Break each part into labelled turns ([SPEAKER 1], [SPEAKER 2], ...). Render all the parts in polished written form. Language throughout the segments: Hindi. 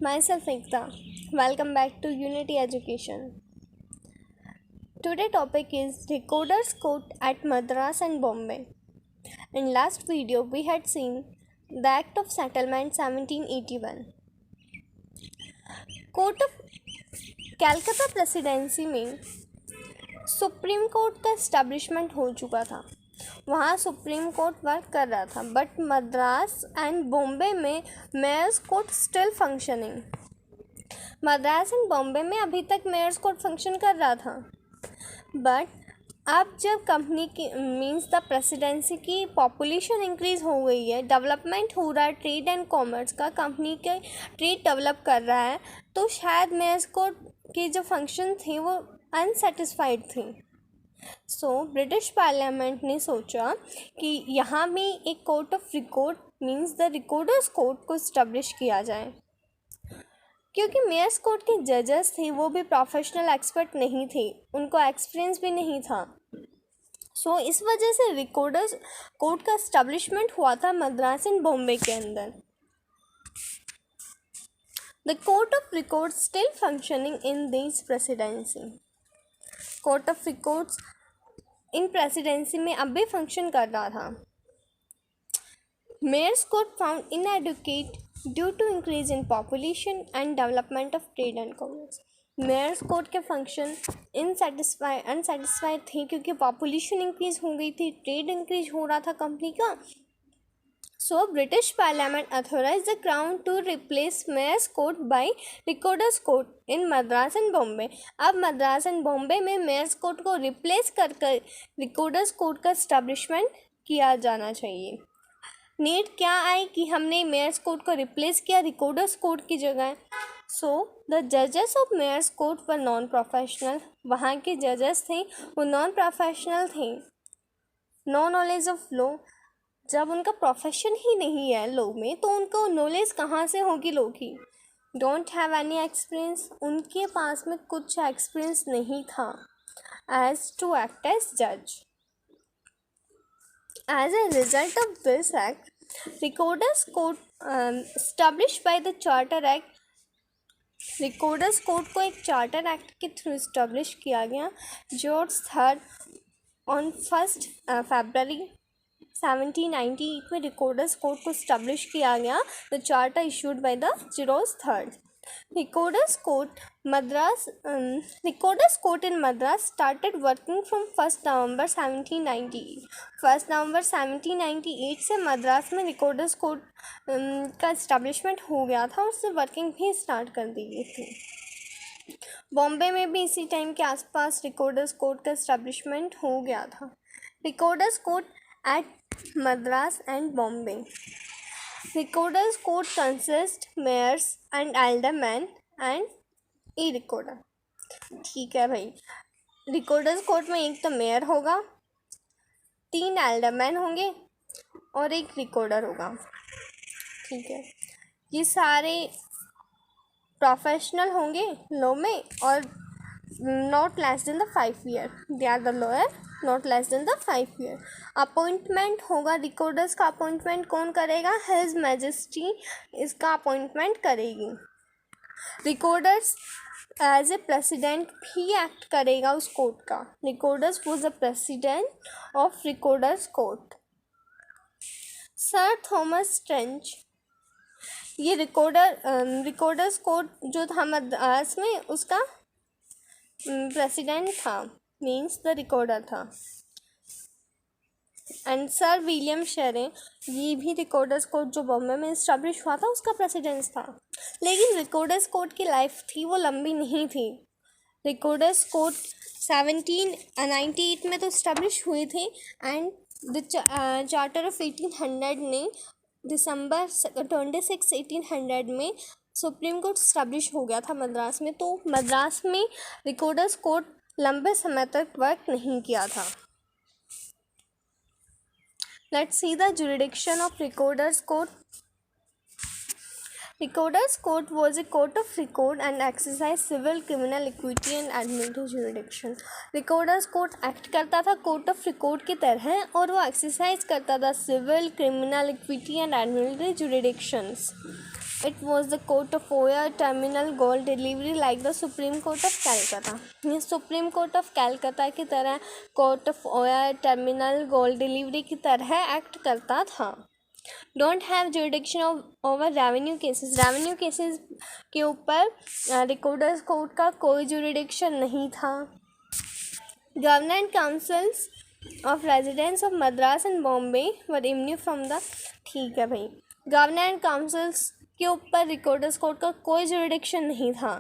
[SPEAKER 1] Myself Ekta. Welcome back to Unity Education. Today topic is Recorder's Court at Madras and Bombay. In last video we had seen the Act of Settlement 1781. Court of कैलकाता presidency में सुप्रीम कोर्ट का इस्टेब्लिशमेंट हो चुका था. वहाँ सुप्रीम कोर्ट वर्क कर रहा था, बट मद्रास एंड बॉम्बे में mayor's court still functioning. Madras and Bombay में अभी तक मेयर्स कोर्ट फंक्शन कर रहा था, बट अब जब कंपनी की मींस द प्रेसिडेंसी की पॉपुलेशन इंक्रीज़ हो गई है, डेवलपमेंट हो रहा है ट्रेड एंड कॉमर्स का, कंपनी के ट्रेड डेवलप कर रहा है, तो शायद मेयर्स कोर्ट के जो फंक्शन थे वो अनसेटिस्फाइड थी. सो ब्रिटिश पार्लियामेंट ने सोचा कि यहाँ भी एक court of record means the recorder's court को इस्टेब्लिश किया जाए. क्योंकि मेयर्स कोर्ट के जजेस थे वो भी प्रोफेशनल एक्सपर्ट नहीं थे, उनको एक्सपीरियंस भी नहीं था. सो इस वजह से रिकॉर्डर्स कोर्ट का इस्टेब्लिशमेंट हुआ था मद्रास एंड बॉम्बे के अंदर. The court of record still functioning in this presidency. Court of records in presidency में अब भी फंक्शन कर रहा था. Mayor's court found inadequate due to increase in population and development of trade and commerce. Mayor's court के फंक्शन अनसेटिस्फाइड थे क्योंकि पॉपुलेशन इंक्रीज हो गई थी, ट्रेड इंक्रीज हो रहा था कंपनी का. So British parliament authorise the crown to replace mayor's court by recorder's court in Madras and Bombay. अब मद्रास एंड बॉम्बे में मेयर्स कोर्ट को रिप्लेस कर रिकॉर्डर्स कोर्ट का इस्टेब्लिशमेंट किया जाना चाहिए. नीड क्या आई कि हमने मेयर्स कोर्ट को रिप्लेस किया रिकॉर्डर्स कोर्ट की जगह. सो द जजेस of mayor's court were non professional. वहाँ के जजेस थे वो नॉन प्रोफेशनल थे, नो नॉलेज ऑफ लॉ. जब उनका प्रोफेशन ही नहीं है लॉ में, तो उनको नॉलेज कहाँ से होगी लॉ की. Don't have any experience. उनके पास में कुछ एक्सपीरियंस नहीं था एज टू एक्ट एज जज. As a result of this act, Recorders Court established by the Charter Act. Recorders Court को एक चार्टर एक्ट के थ्रू इस्टेब्लिश किया गया. जॉर्ज थर्ड ऑन 1 फरवरी 1798 में रिकॉर्डर्स कोर्ट को इस्टेब्लिश किया गया. The charter issued by the George third. Recorders Court in Madras started working from 1st November 1798. 1st November 1798 से मद्रास में रिकॉर्डर्स कोर्ट का इस्टेब्लिशमेंट हो गया था और उससे वर्किंग भी स्टार्ट कर दी गई थी. बॉम्बे में भी इसी टाइम के आसपास रिकॉर्डर्स कोर्ट का इस्टेब्लिशमेंट हो गया था. Recorders court at Madras and Bombay. Recorders court consists mayors and aldermen and e recorder. ठीक है भाई, रिकॉर्डर्स कोर्ट में एक तो मेयर होगा, 3 एल्डरमैन होंगे और एक रिकॉर्डर होगा. ठीक है, ये सारे प्रोफेशनल होंगे लॉ में और not less than the 5 year. They are the lawyer not less than the 5 year. Appointment होगा रिकॉर्डर्स का. अपॉइंटमेंट कौन करेगा? हिज मैजेस्टी इसका अपॉइंटमेंट करेगी. रिकॉर्डर्स एज ए प्रेसिडेंट भी एक्ट करेगा उस कोर्ट का. Recorder's was the president of recorder's court. Sir Thomas Strange ये रिकॉर्डर्स कोर्ट जो था मद्रास में उसका प्रेसिडेंट था, मीन्स द रिकॉर्डर था. एंड सर विलियम शेरे ये भी रिकॉर्डर्स कोर्ट जो बॉम्बे में इस्टेब्लिश हुआ था उसका प्रेसिडेंट था. लेकिन रिकॉर्डर्स कोर्ट की लाइफ थी वो लंबी नहीं थी. रिकॉर्डर्स कोर्ट 1798 में तो इस्टेब्लिश हुई थी एंड द चार्टर ऑफ 1800 ने दिसंबर 26, 1800 में सुप्रीम कोर्ट इस्टेब्लिश हो गया था मद्रास में. तो मद्रास में रिकॉर्डर्स कोर्ट लंबे समय तक वर्क नहीं किया था. Let's see the jurisdiction of recorder's court. Recorder's court was a court of record and exercise civil, criminal, equity and administrative jurisdiction. Recorder's court act करता था कोर्ट ऑफ रिकॉर्ड की तरह और वो एक्सरसाइज करता था civil, criminal, equity and administrative jurisdictions. It was the court of Oya terminal gold delivery like the Supreme Court of Calcutta. ये सुप्रीम कोर्ट ऑफ कैलकाता की तरह कोर्ट ऑफ ओया टर्मिनल गोल्ड डिलीवरी की तरह एक्ट करता था. Don't have jurisdiction over revenue cases के ऊपर रिकॉर्डर्स कोर्ट का कोई जुरिडिक्शन नहीं था. Governor and councils of residence of Madras and Bombay were immune from the. ठीक है भाई, गवर्नर एंड काउंसिल्स के ऊपर रिकॉर्डर्स कोर्ट का कोई जुरिडिक्शन नहीं था.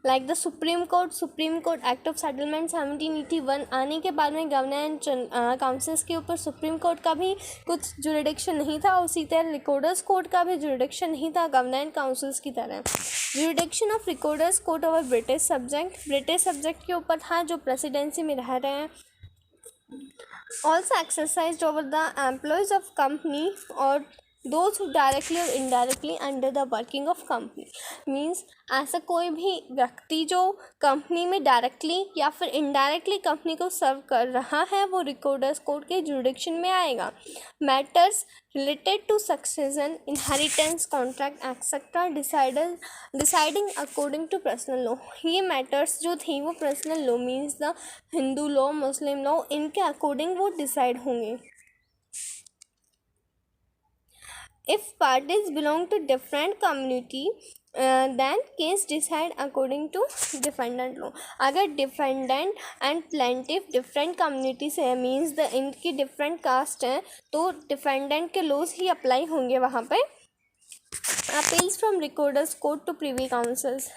[SPEAKER 1] Like the supreme court act of settlement 1781 आने के बाद में गवर्नर एंड काउंसिल्स के ऊपर सुप्रीम कोर्ट का भी कुछ जुरिडिक्शन नहीं था. उसी तरह रिकॉर्डर्स कोर्ट का भी जुरिडिक्शन नहीं था गवर्नर एंड काउंसिल्स की तरह. Jurisdiction of recorder's court over British subject के ऊपर था जो प्रेसिडेंसी में रह रहे हैं. Also exercised over the employees of company और those who directly or indirectly under the working of company. Means ऐसा कोई भी व्यक्ति जो कंपनी में डायरेक्टली या फिर इनडायरेक्टली कंपनी को सर्व कर रहा है वो रिकॉर्डर्स कोर्ट के जुरिडिक्शन में आएगा. Matters related to succession, inheritance, contract etcetera deciding according to personal law. ये मैटर्स जो थी वो personal law means the Hindu law, Muslim law, इनके अकॉर्डिंग वो डिसाइड होंगे. If parties belong to different community, then case decide according to defendant law. अगर defendant and plaintiff different community से means the इनकी different caste है तो defendant के laws ही apply होंगे वहाँ पे. Appeals from recorders court to privy councils.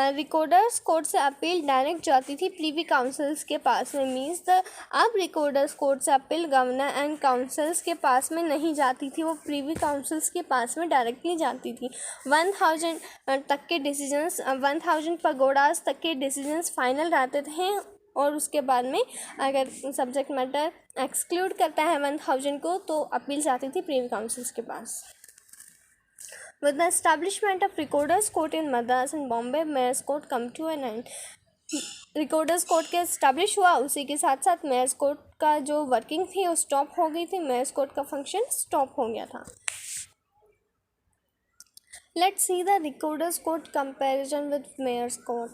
[SPEAKER 1] Recorders court से अपील डायरेक्ट जाती थी प्रीवी काउंसिल्स के पास में. मीन्स अब रिकॉर्डर्स कोर्ट से अपील गवर्नर एंड काउंसिल्स के पास में नहीं जाती थी, वो प्रीवी काउंसिल्स के पास में डायरेक्टली जाती थी. 1000 तक के डिसीजंस, 1000 पगोडास तक के डिसीजंस फाइनल रहते थे और उसके बाद में अगर सब्जेक्ट मैटर एक्सक्लूड करता है 1000 को तो अपील जाती थी प्रीवी काउंसिल्स के पास. With the establishment of Recorders Court in Madras and Bombay, Mayor's Court come to an end. Recorders court के इस्टेब्लिश हुआ, उसी के साथ साथ मेयर्स कोर्ट का जो वर्किंग थी वो स्टॉप हो गई थी. मेयर्स कोर्ट का फंक्शन स्टॉप हो गया था. Let's see the recorder's court comparison with mayor's court.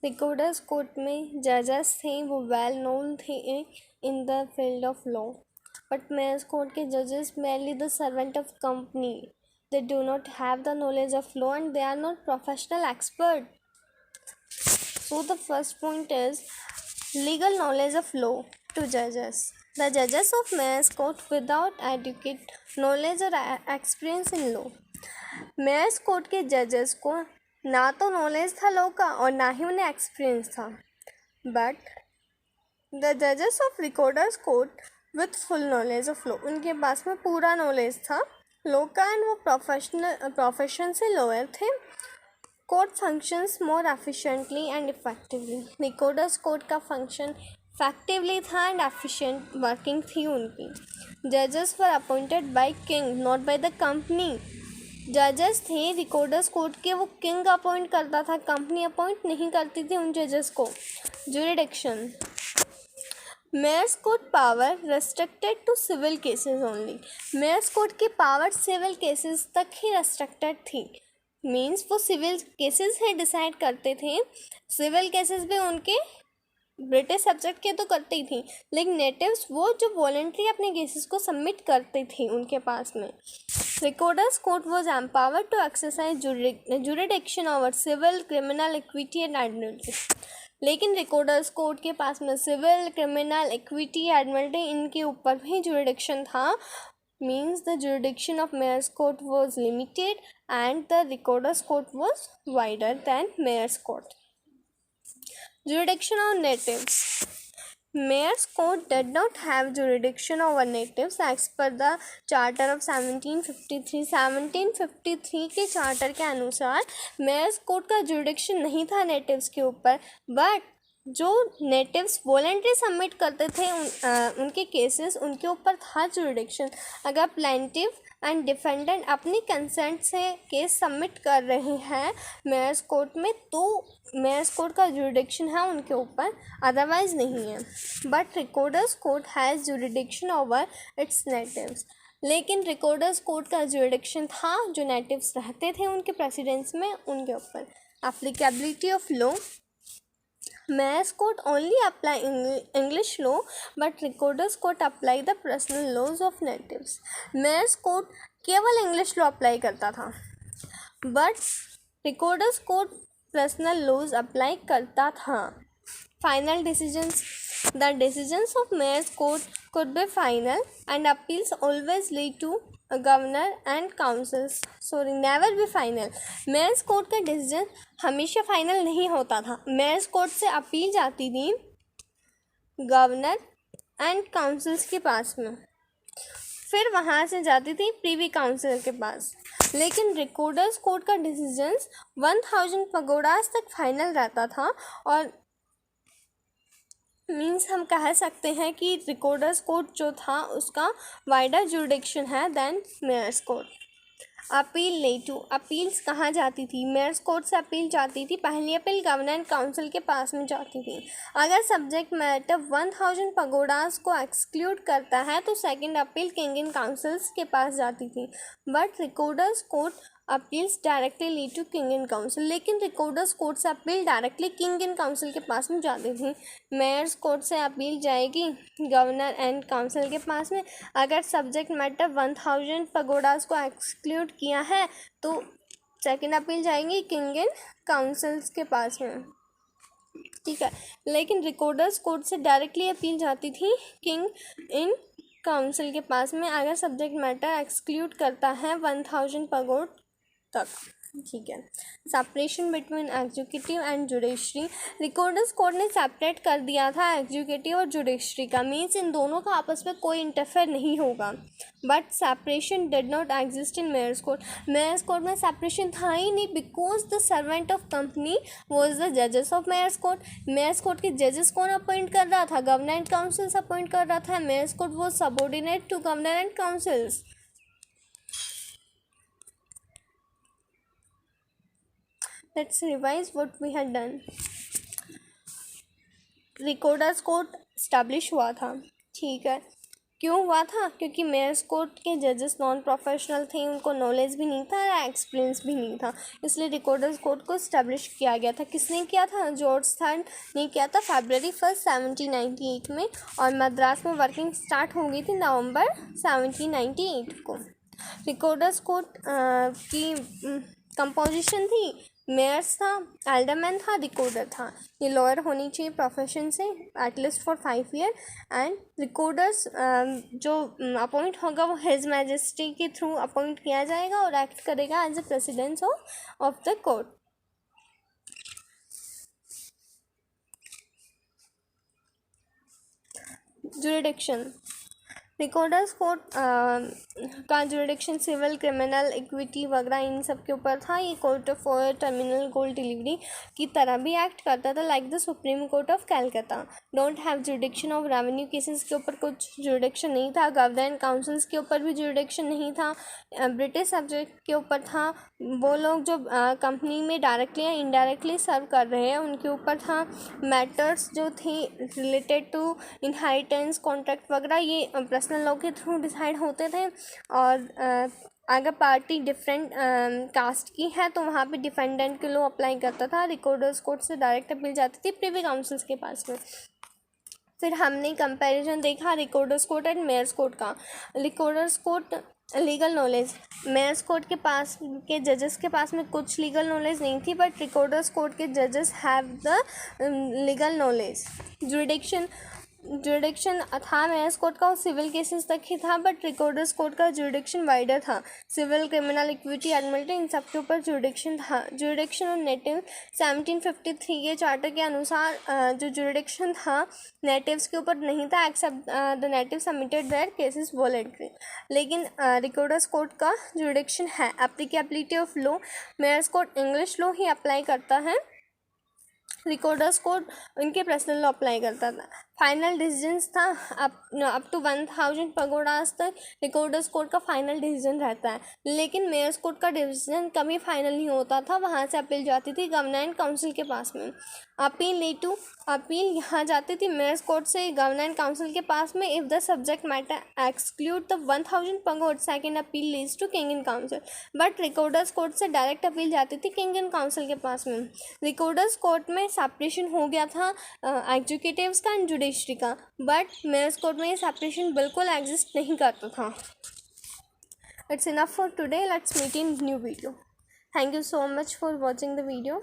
[SPEAKER 1] Recorder's court में जजेस थे वो वेल नोन थे in the field of law, but mayor's court के जजेस mainly the servant of company. They do not have the knowledge of law and they are not professional expert. So the first point is legal knowledge of law to judges. The judges of Mayor's Court without adequate knowledge or experience in law. Mayor's Court के judges को ना तो knowledge था law का और ना ही उन्हें experience था. But the judges of Recorder's Court with full knowledge of law. उनके पास में पूरा knowledge था लॉ का एंड वो प्रोफेशन से लॉयर थे. Court functions more efficiently and effectively. Recorders court का फंक्शन इफेक्टिवली था एंड एफिशिएंट वर्किंग थी उनकी. जजेस वर appointed by king not by the company. जजेस थे रिकॉर्डर्स कोर्ट के वो किंग अपॉइंट करता था, कंपनी अपॉइंट नहीं करती थी उन जजेस को. Jurisdiction. Mayor's court power restricted to civil cases only. Mayor's court की पावर सिविल केसेस तक ही रेस्ट्रिक्टेड थी. मीन्स वो सिविल केसेस ही डिसाइड करते थे. सिविल केसेस भी उनके ब्रिटिश सब्जेक्ट के तो करते ही थी, लेकिन नेटिव्स वो जो वॉलंटरी अपने केसेस को सबमिट करते थे उनके पास में. Recorder's court was empowered to exercise jurisdiction over civil, criminal, equity and administrative. लेकिन रिकॉर्डर्स कोर्ट के पास में सिविल, क्रिमिनल, इक्विटी, एडमिनिस्ट्रेटिव इनके ऊपर भी जुरिडिक्शन था. Means the jurisdiction of mayor's court was limited and the recorder's court was wider than mayor's court. Jurisdiction on natives. Mayor's Court did not have jurisdiction over natives as per the Charter of 1753. 1753 के चार्टर के अनुसार मेयर्स कोर्ट का जुरिडिक्शन नहीं था नेटिव्स के ऊपर, बट जो नेटिव्स वॉलंटरी सबमिट करते थे उनके केसेस उनके ऊपर था जुरिडिक्शन. अगर प्लेंटिफ एंड डिफेंडेंट अपनी कंसेंट से केस सबमिट कर रहे हैं मेयर्स कोर्ट में तो मेयर्स कोर्ट का जुरिडिक्शन है उनके ऊपर, अदरवाइज नहीं है. But recorders court has jurisdiction over it's natives. लेकिन रिकॉर्डर्स कोड का जुरिडिक्शन था जो नेटिव्स रहते थे उनके प्रेसिडेंस में, उनके ऊपर। Applicability of law, Mayor's court only apply English law, but Recorder's court apply the personal laws of natives. Mayor's court केवल इंग्लिश लॉ अप्लाई करता था, but recorders court personal laws apply करता था। Final decisions, the decisions of mayor's court could be final and appeals always lead to governor and councils, sorry never be final. Mayor's court का डिसीजन हमेशा फाइनल नहीं होता था। मेयर्स कोर्ट से अपील जाती थी गवर्नर एंड काउंसिल्स के पास में, फिर वहाँ से जाती थी प्रीवी काउंसिल के पास। लेकिन रिकॉर्डर्स कोर्ट का डिसीजंस 1000 पगोडास तक फाइनल रहता था, और मीन्स हम कह सकते हैं कि रिकॉर्डर्स कोर्ट जो था उसका वाइडर जुरिडिक्शन है देन मेयर्स कोर्ट। अपील लेटू, अपील्स कहाँ जाती थी? मेयर्स कोर्ट से अपील जाती थी। पहली अपील गवर्नर एंड काउंसिल के पास में जाती थी। अगर सब्जेक्ट मैटर 1000 पगोडास को एक्सक्लूड करता है तो second appeal king in councils के पास जाती थी। But recorders court appeals directly lead to king in council, लेकिन रिकॉर्डर्स कोर्ट से appeal directly king in council के पास में जाती थी। मेयर्स कोर्ट से अपील जाएगी गवर्नर एंड काउंसिल के पास में। अगर सब्जेक्ट मैटर 1000 पगोडास को एक्सक्लूड किया है तो सेकंड अपील जाएंगी किंग इन काउंसिल्स के पास में, ठीक है। लेकिन रिकॉर्डर्स कोर्ट से डायरेक्टली अपील जाती थी किंग इन काउंसिल के पास में अगर सब्जेक्ट मैटर एक्सक्लूड करता है 1000 पगोड तक, ठीक है। Separation between executive and judiciary, recorders court ने सेपरेट कर दिया था एग्जीक्यूटिव और जुडिशरी का, मीन्स इन दोनों का आपस में कोई इंटरफेयर नहीं होगा। But separation did not exist in mayor's court, mayor's court में सेपरेशन था ही नहीं, because the servant of company was the जजेस of mayor's court. Mayor's court के जजेस कौन अपॉइंट कर रहा था? गवर्नर एंड काउंसिल्स अपॉइंट कर रहा था। Mayor's court was subordinate to governor and councils. Let's revise what we had done. Recorder's court establish हुआ था, ठीक है। क्यों हुआ था? क्योंकि मेयर्स कोर्ट के जजेस नॉन प्रोफेशनल थे, उनको नॉलेज भी नहीं था, एक्सपीरियंस भी नहीं था, इसलिए रिकॉर्डर्स कोर्ट को स्टैब्लिश किया गया था। किसने किया था? जॉर्ज थर्ड ने किया था February 1, 1798 में, और मद्रास में वर्किंग स्टार्ट हो गई थी नवंबर 1798 को। रिकॉर्डर्स कोर्ट की कंपोजिशन थी, मेयर्स था, एल्डरमैन था, रिकॉर्डर था। ये लॉयर होनी चाहिए प्रोफेशन से at least for 5 year, and recorders जो अपॉइंट होगा वो हिज मैजेस्टी के थ्रू अपॉइंट किया जाएगा और एक्ट करेगा as a president of the court. Jurisdiction, recorder's court का जुरिडिक्शन सिविल, क्रिमिनल, इक्विटी वगैरह इन सब के ऊपर था। ये court of terminal gold delivery की तरह भी एक्ट करता था, like the supreme court of Calcutta. Don't have jurisdiction of revenue cases के ऊपर कुछ जुरिडिक्शन नहीं था। गवर्नर एंड काउंसिल्स के ऊपर भी जुरिडिक्शन नहीं था। ब्रिटिश सब्जेक्ट के ऊपर था, वो लोग जो कंपनी में डायरेक्टली या इनडायरेक्टली सर्व कर रहे हैं उनके ऊपर था। मैटर्स जो थे रिलेटेड टू इनहेरिटेंस, कॉन्ट्रैक्ट वगैरह ये पर्सनल लॉ के थ्रू डिसाइड होते थे। और अगर पार्टी डिफरेंट कास्ट की है तो वहाँ पे डिफेंडेंट के लॉ अप्लाई करता था। रिकॉर्डर्स कोर्ट से डायरेक्ट अपील जाती थी प्रीवी काउंसिल्स के पास में। फिर हमने कंपैरिजन देखा recorders court and mayor's court का। Recorders court legal knowledge, mayor's court के पास के जजेस के पास में कुछ लीगल नॉलेज नहीं थी, बट रिकॉर्डर्स कोर्ट के जजेस have the legal knowledge. Jurisdiction था मेयर्स कोर्ट का, वो सिविल केसेस तक ही था, बट रिकॉर्डर्स कोर्ट का जुरिडिक्शन वाइडर था। सिविल, क्रिमिनल, इक्विटी, एडमिलिटी इन सब के ऊपर जुरिडिक्शन था। जुरिडिक्शन और नेटिव 1753 के चार्टर के अनुसार जो जुरिडिक्शन था नेटिव्स के ऊपर नहीं था, except the native submitted their cases voluntary. लेकिन रिकॉर्डर्स कोर्ट का जुरिडिक्शन है। Applicability of law, mayor's court English law ही अप्लाई करता है, रिकॉर्डर्स कोर्ट उनके पर्सनल लॉ अप्लाई करता था। फाइनल डिसीजंस था अप टू 1000 पगोडास तक रिकॉर्डर्स कोर्ट का फाइनल डिसीजन रहता है, लेकिन मेयर्स कोर्ट का डिसीजन कभी फाइनल नहीं होता था, वहाँ से अपील जाती थी गवर्नमेंट काउंसिल के पास में। अपील यहाँ जाती थी मेयर्स कोर्ट से गवर्नमेंट काउंसिल के पास में if the subject matter exclude the 1000 pagoda second appeal leads to king in council. But recorders court से डायरेक्ट अपील जाती थी किंग इन काउंसिल के पास में। रिकॉर्डर्स कोर्ट में सेपरेशन हो गया था एग्जीक्यूटिव्स का एंड जुडिशरी का, बट मेयर्स कोर्ट में ये सेपरेशन बिल्कुल एग्जिस्ट नहीं करता था। It's enough for today, let's meet in new video. Thank you so much for watching the video.